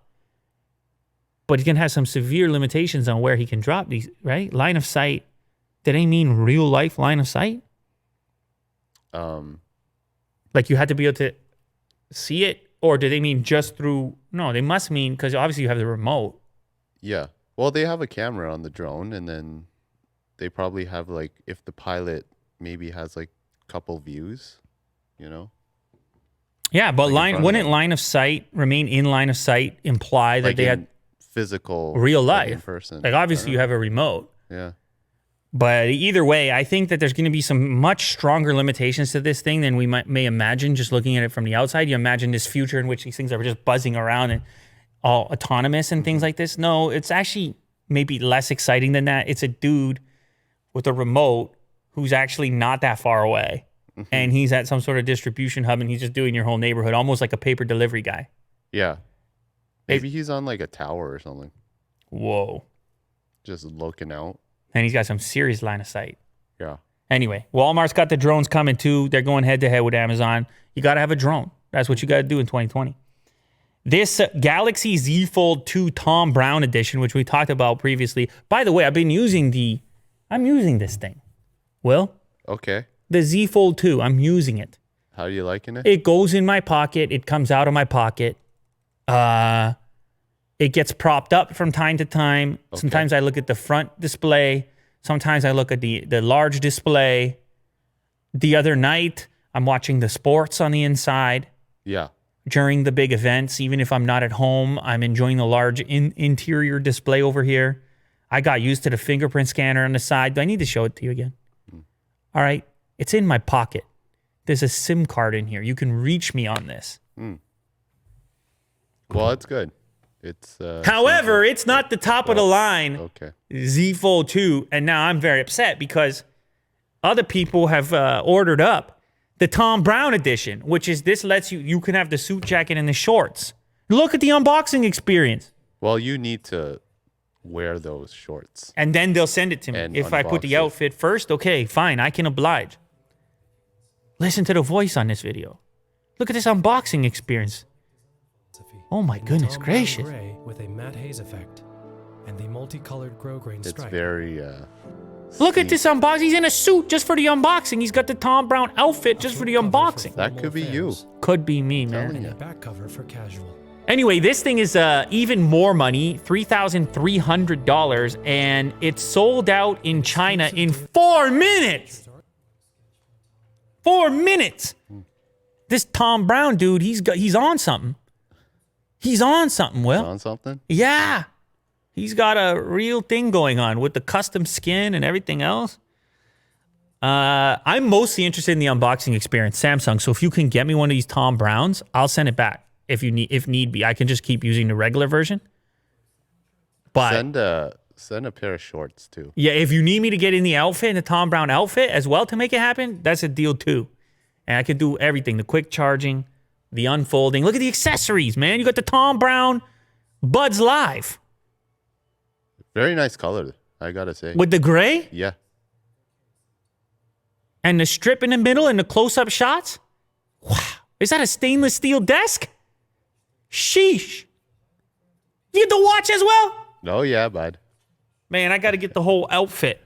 but he can have some severe limitations on where he can drop these, right? Line of sight, do they mean real life line of sight? Like you had to be able to see it, or do they mean just through, no, they must mean, because obviously you have the remote. Yeah. Well, they have a camera on the drone, and then they probably have, like, if the pilot maybe has, like, a couple views, you know? Yeah, but front of wouldn't them. line of sight, remain in line of sight, imply that Like they in had physical, real like, in life? person. Like obviously you have a remote. Yeah. But either way, I think that there's going to be some much stronger limitations to this thing than we may imagine just looking at it from the outside. You imagine this future in which these things are just buzzing around and all autonomous and things like this. No, it's actually maybe less exciting than that. It's a dude with a remote who's actually not that far away. And he's at some sort of distribution hub and he's just doing your whole neighborhood, almost like a paper delivery guy. Yeah. Maybe he's on, like, a tower or something, Whoa. just looking out. And he's got some serious line of sight. Yeah. Anyway, Walmart's got the drones coming too. They're going head to head with Amazon. You got to have a drone. That's what you got to do in 2020. This Galaxy Z Fold 2 Tom Brown edition, which we talked about previously. By the way, I'm using this thing. Will? Okay. The Z Fold 2, I'm using it. How are you liking it? It goes in my pocket. It comes out of my pocket. It gets propped up from time to time. Okay. Sometimes I look at the front display. Sometimes I look at the large display. The other night, I'm watching the sports on the inside. Yeah. During the big events, even if I'm not at home, I'm enjoying the large interior display over here. I got used to the fingerprint scanner on the side. Do I need to show it to you again? All right. It's in my pocket. There's a SIM card in here. You can reach me on this. Well, it's good. It's However, it's not the top of the line okay. Z Fold 2. And now I'm very upset because other people have ordered up the Tom Brown edition, which is this lets you can have the suit jacket and the shorts. Look at the unboxing experience. Well, you need to wear those shorts. And then they'll send it to me. And If I put the unbox it. outfit first, okay, fine, I can oblige. Listen to the voice on this video. Look at this unboxing experience. Oh my goodness Tom Brown gracious. Gray with a matte haze effect and the multicolored grosgrain It's stripe. very Look at sleek. this unboxing. He's in a suit just for the unboxing. He's got the Tom Brown outfit just for the Cover unboxing. for That formal could be you. affairs, Could be me, man. Telling and ya. a back cover for casual. Anyway, this thing is even more money, $3,300, and it's sold out in China in 4 minutes. 4 minutes. This Tom Brown dude, he's on something. He's on something, Will. On something? Yeah. He's got a real thing going on with the custom skin and everything else. I'm mostly interested in the unboxing experience, Samsung. So if you can get me one of these Tom Browns, I'll send it back if need be. I can just keep using the regular version. But Send a pair of shorts too. Yeah, if you need me to get in the outfit, in the Tom Brown outfit as well to make it happen, that's a deal too. And I could do everything, the quick charging, the unfolding. Look at the accessories, man. You got the Tom Brown Buds Live. Very nice color, I gotta say. With the gray Yeah. and the strip in the middle and the close-up shots. Wow. Is that a stainless steel desk? Sheesh. You get the watch as well? Oh yeah, bud. Man, I got to get the whole outfit.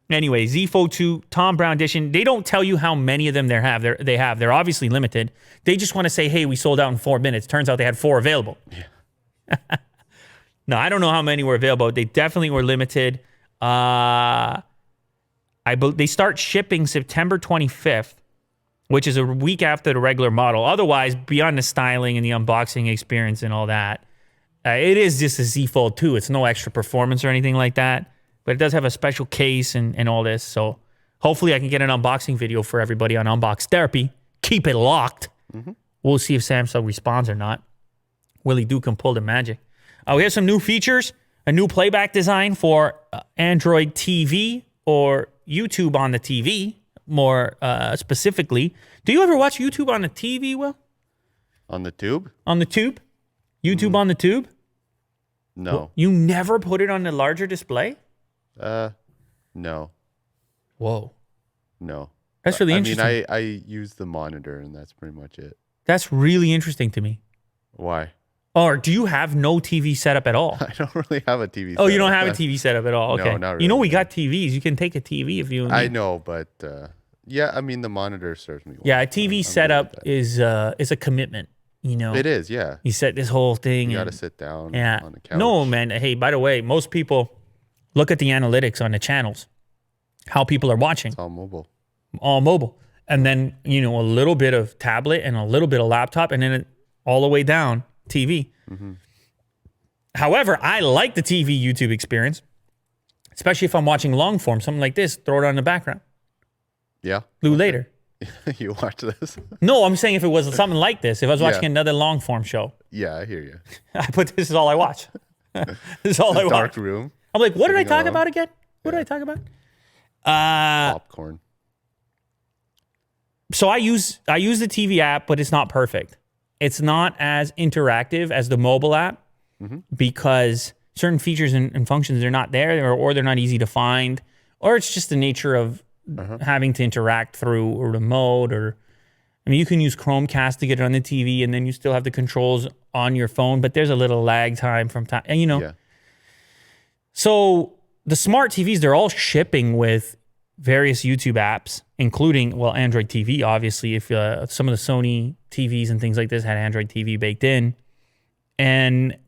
Anyway, Z Fold 2 Tom Brown edition. They don't tell you how many of them they have. They're obviously limited. They just want to say, hey, we sold out in 4 minutes. Turns out they had 4 available. Yeah. No, I don't know how many were available. They definitely were limited. They start shipping September 25th, which is a week after the regular model. Otherwise, beyond the styling and the unboxing experience and all that, it is just a Z Fold 2. It's no extra performance or anything like that. But it does have a special case and all this. So hopefully I can get an unboxing video for everybody on Unbox Therapy. Keep it locked. Mm-hmm. We'll see if Samsung responds or not. Willie Duke can pull the magic. We have some new features. A new playback design for Android TV or YouTube on the TV, more specifically. Do you ever watch YouTube on the TV, Will? On the tube? On the tube? YouTube on the tube? No. Well, you never put it on the larger display? No. Whoa. No. That's really interesting. I mean, I use the monitor and that's pretty much it. That's really interesting to me. Why? Or do you have no TV setup at all? I don't really have a TV Oh, you don't have a TV setup at all? Okay. No, not really. You know we got TVs. You can take a TV if you need. I know, but yeah, I mean, the monitor serves me well. Yeah, a TV setup is a commitment, you know. It is, yeah. You set this whole thing. You got to sit down yeah. on the couch. No, man. Hey, by the way, most people look at the analytics on the channels, how people are watching. It's all mobile. All mobile. And then, you know, a little bit of tablet and a little bit of laptop and then all the way down TV. Mm-hmm. However, I like the TV YouTube experience, especially if I'm watching long form, something like this, throw it on the background. Yeah. Do later. You watch this? No, I'm saying if it was something like this, if I was watching another long form show. Yeah, I hear you. This is all I watch. This is all I watch. Dark room. I'm like, what did I talk about again? What did I talk about? Popcorn. So I use the TV app, but it's not perfect. It's not as interactive as the mobile app because certain features and functions are not there, or they're not easy to find, or it's just the nature of having to interact through a remote. Or I mean, you can use Chromecast to get it on the TV, and then you still have the controls on your phone, but there's a little lag time from time, and you know. Yeah. So the smart TVs, they're all shipping with various YouTube apps, including, well, Android TV, obviously, if some of the Sony TVs and things like this had Android TV baked in.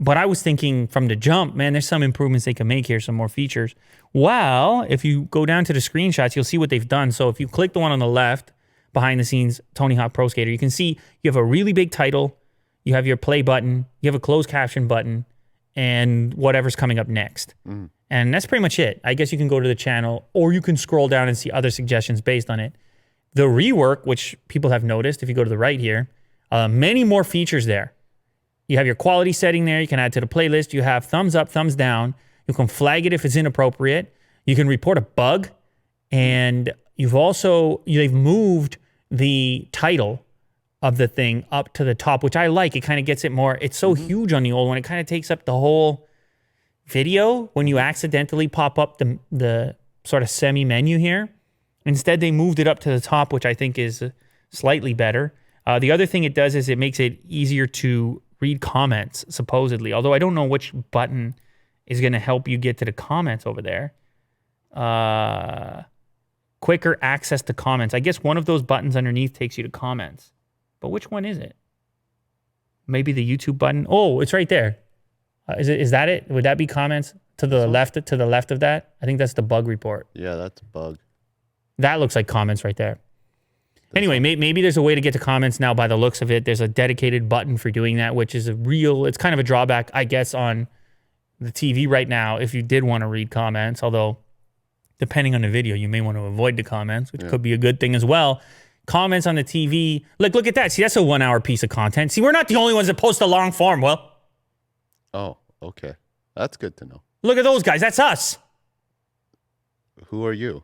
But I was thinking from the jump, man, there's some improvements they can make here, some more features. Well, if you go down to the screenshots, you'll see what they've done. So if you click the one on the left, behind the scenes, Tony Hawk Pro Skater, you can see you have a really big title, you have your play button, you have a closed caption button, and whatever's coming up next. And that's pretty much it. I guess you can go to the channel, or you can scroll down and see other suggestions based on it. The rework, which people have noticed, if you go to the right here, many more features there. You have your quality setting there. You can add to the playlist. You have thumbs up, thumbs down. You can flag it if it's inappropriate. You can report a bug. And they've moved the title of the thing up to the top, which I like. It kind of gets it more. It's so huge on the old one. It kind of takes up the whole video when you accidentally pop up the sort of semi-menu here. Instead, they moved it up to the top, which I think is slightly better. The other thing it does is it makes it easier to read comments, supposedly. Although I don't know which button is going to help you get to the comments over there. Quicker access to comments. I guess one of those buttons underneath takes you to comments. But which one is it? Maybe the YouTube button. Oh, it's right there. Is that it? Would that be comments to the left of that? I think that's the bug report. Yeah, that's a bug. That looks like comments right there. Anyway, maybe there's a way to get to comments now by the looks of it. There's a dedicated button for doing that, which is it's kind of a drawback, I guess, on the TV right now if you did want to read comments. Although, depending on the video, you may want to avoid the comments, which could be a good thing as well. Comments on the TV. Look at that. See, that's a 1 hour piece of content. See, we're not the only ones that post a long form, Well. Oh, okay. That's good to know. Look at those guys. That's us. Who are you?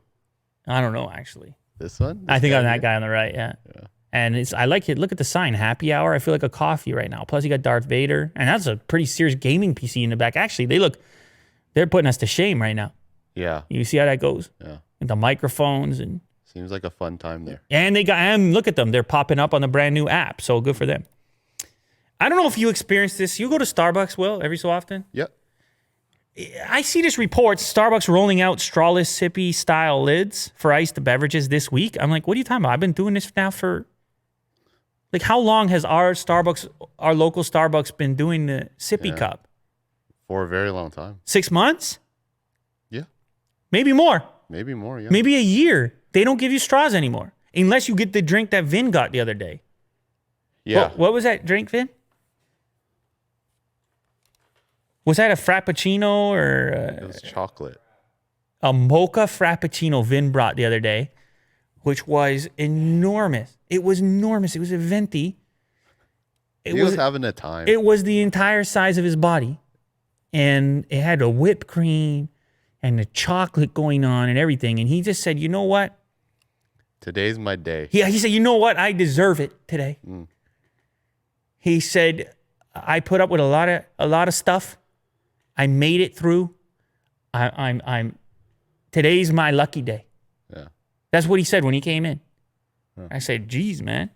I don't know, actually. This one? I think guy I'm that here? guy on the right, yeah. And I like it. Look at the sign, happy hour. I feel like a coffee right now. Plus, you got Darth Vader. And that's a pretty serious gaming PC in the back. Actually, they're putting us to shame right now. Yeah. You see how that goes? Yeah. With the microphones and Seems like a fun time there. and look at them. They're popping up on the brand new app. So good for them. I don't know if you experience this. You go to Starbucks, Will, every so often? Yep. I see this report, Starbucks rolling out strawless sippy style lids for iced beverages this week. I'm like, what are you talking about? I've been doing this now for, like, how long has our local Starbucks been doing the sippy cup? For a very long time. 6 months? Yeah. Maybe more. Maybe more, yeah. Maybe a year. They don't give you straws anymore. Unless you get the drink that Vin got the other day. Yeah. What was that drink, Vin? Was that a Frappuccino or It was chocolate. a mocha Frappuccino Vin brought the other day, which was enormous. It was enormous. It was a venti. He was having a time. It was the entire size of his body. And it had a whipped cream and the chocolate going on and everything. And he just said, you know what? Today's my day. Yeah, he said, you know what? I deserve it today. He said, I put up with a lot of stuff. I made it through. I'm today's my lucky day. Yeah. That's what he said when he came in. I said, geez, man.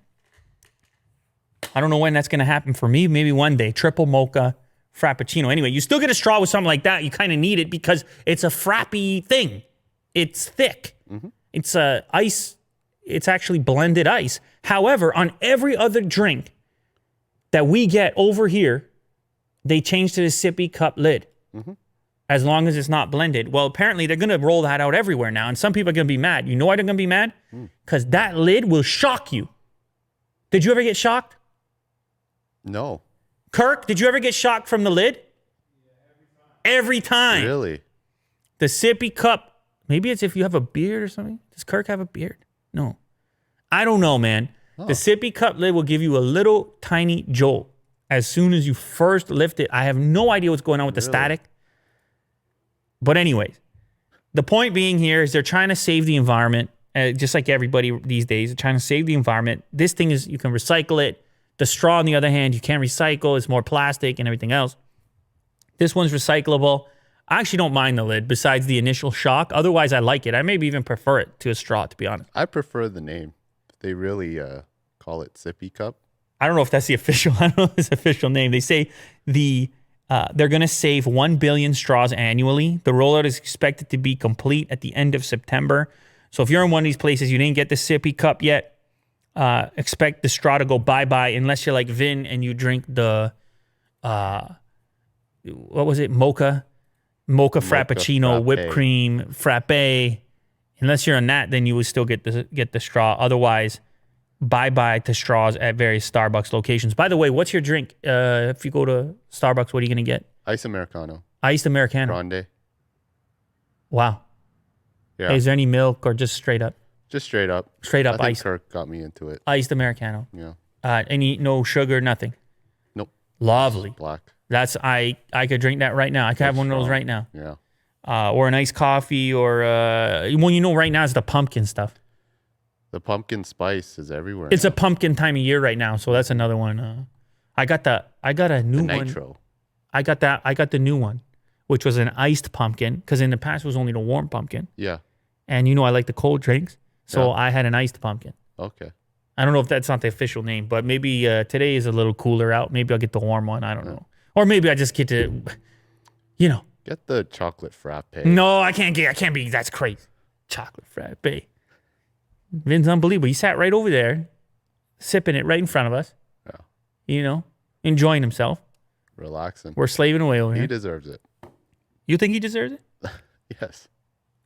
I don't know when that's going to happen for me. Maybe one day. Triple mocha Frappuccino. Anyway, you still get a straw with something like that. You kind of need it because it's a frappy thing. It's thick. It's ice. It's actually blended ice. However, on every other drink that we get over here, they changed to the sippy cup lid. As long as it's not blended. Well, apparently they're going to roll that out everywhere now. And some people are going to be mad. You know why they're going to be mad? Because that lid will shock you. Did you ever get shocked? No. Kirk, did you ever get shocked from the lid? Every time. Really? The sippy cup. Maybe it's if you have a beard or something. Does Kirk have a beard? No. I don't know, man. The sippy cup lid will give you a little tiny jolt as soon as you first lift it. I have no idea what's going on with the static. But anyways, the point being here is they're trying to save the environment, just like everybody these days. They're trying to save the environment. This thing is, you can recycle it. The straw, on the other hand, you can't recycle. It's more plastic and everything else. This one's recyclable. I actually don't mind the lid besides the initial shock. Otherwise, I like it. I maybe even prefer it to a straw, to be honest. I prefer the name. They really call it Sippy Cup. I don't know if that's the official. I don't know if it's the official name. They say they're going to save 1 billion straws annually. The rollout is expected to be complete at the end of September. So if you're in one of these places, you didn't get the sippy cup yet, expect the straw to go bye-bye unless you're like Vin and you drink the, what was it? Mocha Frappuccino, frappe. whipped cream, frappe. Unless you're on that, then you would still get the straw. Otherwise, bye-bye to straws at various Starbucks locations. By the way, what's your drink? If you go to Starbucks, what are you going to get? Ice Americano. Iced Americano. Grande. Wow. Yeah. Hey, is there any milk or just straight up? Just straight up. Straight up I think ice. Kirk got me into it. Iced Americano. Yeah. No sugar, nothing. Nope. Lovely. Black. That's I could drink that right now. I could have one of those right now. Yeah. Or an iced coffee or right now it's the pumpkin stuff. The pumpkin spice is everywhere. It's now. a pumpkin time of year right now, so that's another one. I got a new The one. nitro. I got the new one, which was an iced pumpkin, because in the past it was only the warm pumpkin. Yeah. And I like the cold drinks, so I had an iced pumpkin. Okay. I don't know if that's not the official name, but maybe today is a little cooler out. Maybe I'll get the warm one. I don't know. Or maybe I just get to, Get the chocolate frappe. No, I can't be. That's crazy. Chocolate frappe. Vin's unbelievable. He sat right over there, sipping it right in front of us. Yeah. Enjoying himself. Relaxing. We're slaving away over He here. deserves it. You think he deserves it? Yes.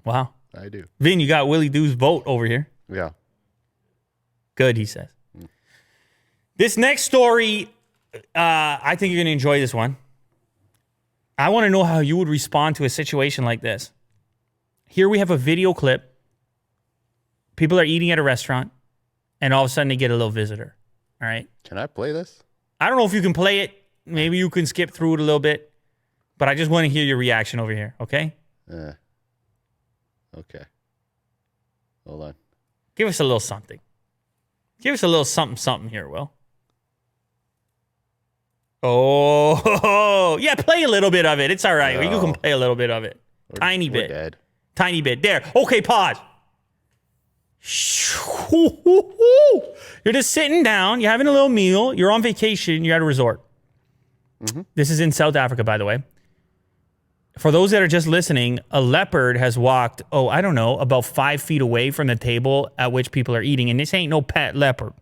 Wow. I do. Vin, you got Willie Doo's vote over here. Yeah. Good, he says. This next story, I think you're going to enjoy this one. I want to know how you would respond to a situation like this. Here we have a video clip. People are eating at a restaurant, and all of a sudden they get a little visitor. All right? Can I play this? I don't know if you can play it. Maybe you can skip through it a little bit. but I just want to hear your reaction over here, okay? Okay. Hold on. Give us a little something. Give us a little something here, Will. Oh, yeah, play a little bit of it. It's all right. You can play a little bit of it. Tiny We're bit. dead. Tiny bit. There. Okay, pause. You're just sitting down. You're having a little meal. You're on vacation. You're at a resort. This is in South Africa, by the way. For those that are just listening, a leopard has walked, I don't know, about 5 feet away from the table at which people are eating. And this ain't no pet leopard.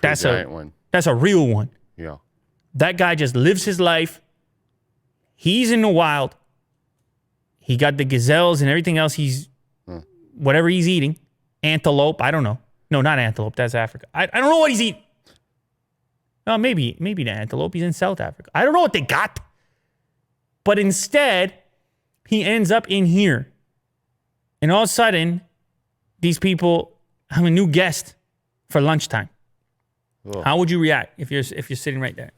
That's Giant one. That's a real one. Yeah. That guy just lives his life. He's in the wild. He got the gazelles and everything else whatever he's eating. Antelope, I don't know. No, not antelope. That's Africa. I don't know what he's eating. No, maybe the antelope. He's in South Africa. I don't know what they got. But instead, he ends up in here. And all of a sudden, these people have a new guest for lunchtime. Whoa. How would you react if you're sitting right there?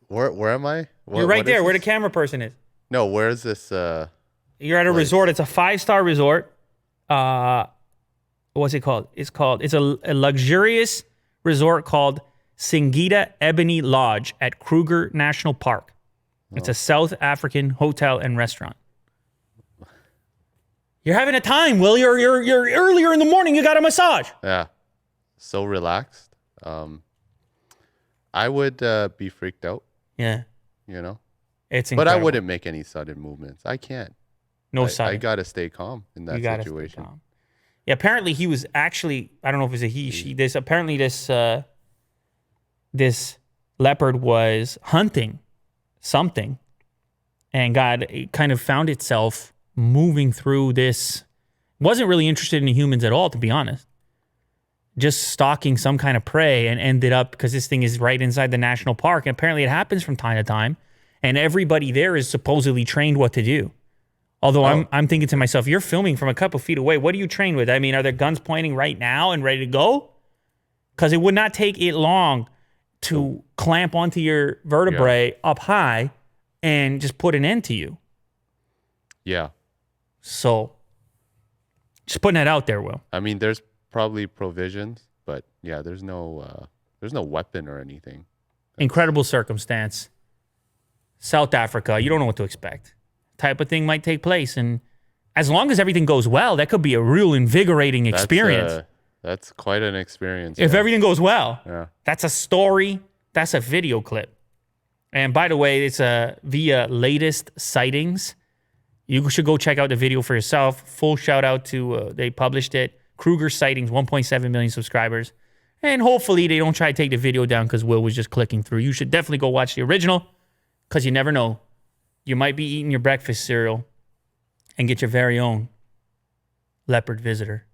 Where am I? You're right there, where the camera person is. No, where is this? You're at a resort. It's a 5-star resort. What's it called? It's a luxurious resort called Singida Ebony Lodge at Kruger National Park. It's a South African hotel and restaurant. You're having a time, Will. You're earlier in the morning. You got a massage. Yeah, so relaxed. I would be freaked out. Yeah, You know, it's but incredible. I wouldn't make any sudden movements. I can't. No I sudden. gotta stay calm in that You gotta stay situation. calm. Yeah, apparently he was actually, I don't know if it was a he, she, this leopard was hunting something and it kind of found itself moving through this, wasn't really interested in the humans at all, to be honest. Just stalking some kind of prey and ended up, because this thing is right inside the national park, and apparently it happens from time to time, and everybody there is supposedly trained what to do. Although I'm thinking to myself, you're filming from a couple feet away. What are you trained with? I mean, are there guns pointing right now and ready to go? Because it would not take it long to clamp onto your vertebrae up high and just put an end to you. Yeah. So, just putting that out there, Will. I mean, there's probably provisions, but yeah, there's no weapon or anything. Incredible circumstance. South Africa, you don't know what to expect. Type of thing might take place, and as long as everything goes well, that could be a real invigorating experience. That's quite an experience. If everything goes well, Yeah. that's a story. That's a video clip. And by the way, it's via latest sightings. You should go check out the video for yourself. Full shout out to, they published it. Kruger Sightings, 1.7 million subscribers. And hopefully they don't try to take the video down because Will was just clicking through. You should definitely go watch the original because you never know. You might be eating your breakfast cereal and get your very own leopard visitor.